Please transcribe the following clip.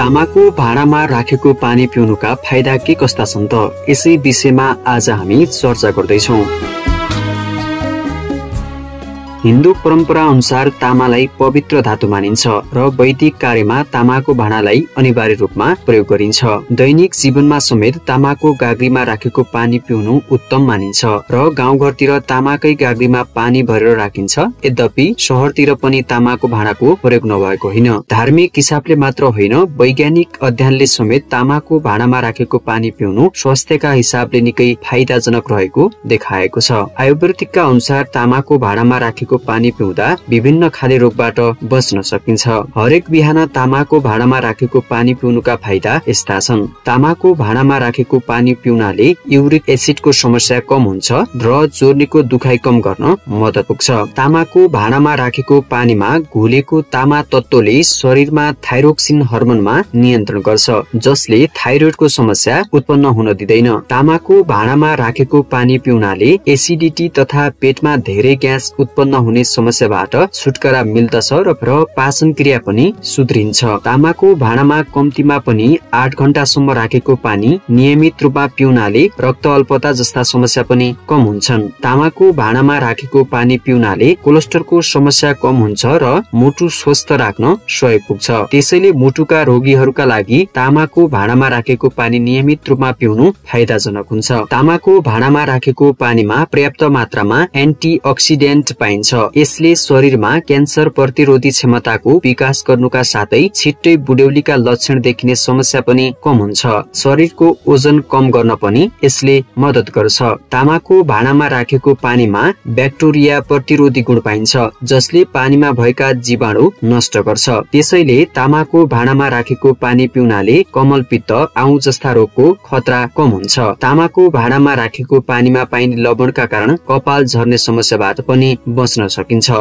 तामाको भाँडामा राखेको पानी पिउनुका फाइदा के कस्ता छन् त? यसै विषयमा आज हामी चर्चा गर्दैछौँ। हिन्दू परम्परा अनुसार तामालाई पवित्र धातु मानिन्छ र वैदिक कार्यमा तामाको भाँडालाई अनिवार्य रूपमा प्रयोग गरिन्छ। दैनिक जीवनमा समेत तामाको गाग्रीमा राखेको पानी पिउनु उत्तम मानिन्छ र गाउँघरतिर तामाकै गाग्रीमा पानी भरेर राखिन्छ। यद्यपि शहरतिर पनि तामाको भाँडाको प्रयोग नभएको होइन। धार्मिक हिसाबले मात्र होइन, वैज्ञानिक अध्ययनले समेत तामाको भाँडामा राखेको पानी पिउनु स्वास्थ्यका हिसाबले निकै फाइदाजनक रहेको देखाएको छ। आयुर्वेदिकका अनुसार तामाको भाँडामा राखेको पानी पिउँदा विभिन्न खाले रोगबाट बच्न सकिन्छ। हरेक बिहान तामाको भाँडामा राखेको पानी पिउनुका फाइदा यस्ता छन्। तामाको भाँडामा राखेको पानी पिउनाले युरिक एसिडको समस्या कम हुन्छ र जोर्नीको दुखाइ कम गर्न मद्दत पुग्छ। तामाको भाँडामा राखेको पानीमा घुलेको तामा तत्त्वले शरीरमा थाइरोक्सिन हर्मोनमा नियन्त्रण गर्छ, जसले थाइरोइडको समस्या उत्पन्न हुन दिँदैन। तामाको भाँडामा राखेको पानी पिउनाले एसिडिटी तथा पेटमा धेरै ग्यास उत्पन्न हुने समस्याबाट छुटकारा मिल्दछ र पाचन क्रिया पनि सुध्रिन्छ। तामाको भाँडामा कम्तीमा पनि 8 घण्टासम्म राखेको पानी नियमित रूपमा पिउनाले रक्त अल्पता जस्ता समस्या पनि कम हुन्छन्। तामाको भाँडामा राखेको पानी पिउनाले कोलेस्ट्रोलको समस्या कम हुन्छ र मुटु स्वस्थ राख्न सहयोग पुग्छ। त्यसैले मुटुका रोगीहरूका लागि तामाको भाँडामा राखेको पानी नियमित रूपमा पिउनु फाइदाजनक हुन्छ। तामाको भाँडामा राखेको पानीमा पर्याप्त मात्रामा एन्टिअक्सिडेन्ट पाइन्छ। यसले शरीरमा क्यान्सर प्रतिरोधी क्षमताको विकास गर्नुका साथै छिट्टै बुढ्यौलीका लक्षण देखिने समस्या पनि कम हुन्छ। शरीरको ओजन कम गर्न पनि यसले मद्दत गर्छ। तामाको भाँडामा राखेको पानीमा ब्याक्टेरिया प्रतिरोधी गुण पाइन्छ, जसले पानीमा भएका जीवाणु नष्ट गर्छ। त्यसैले तामाको भाँडामा राखेको पानी पिउनाले कमलपित्त, आउँ जस्ता रोगको खतरा कम हुन्छ। तामाको भाँडामा राखेको पानीमा पाइने लवणका कारण कपाल झर्ने समस्याबाट पनि बच्न सकिन्छ।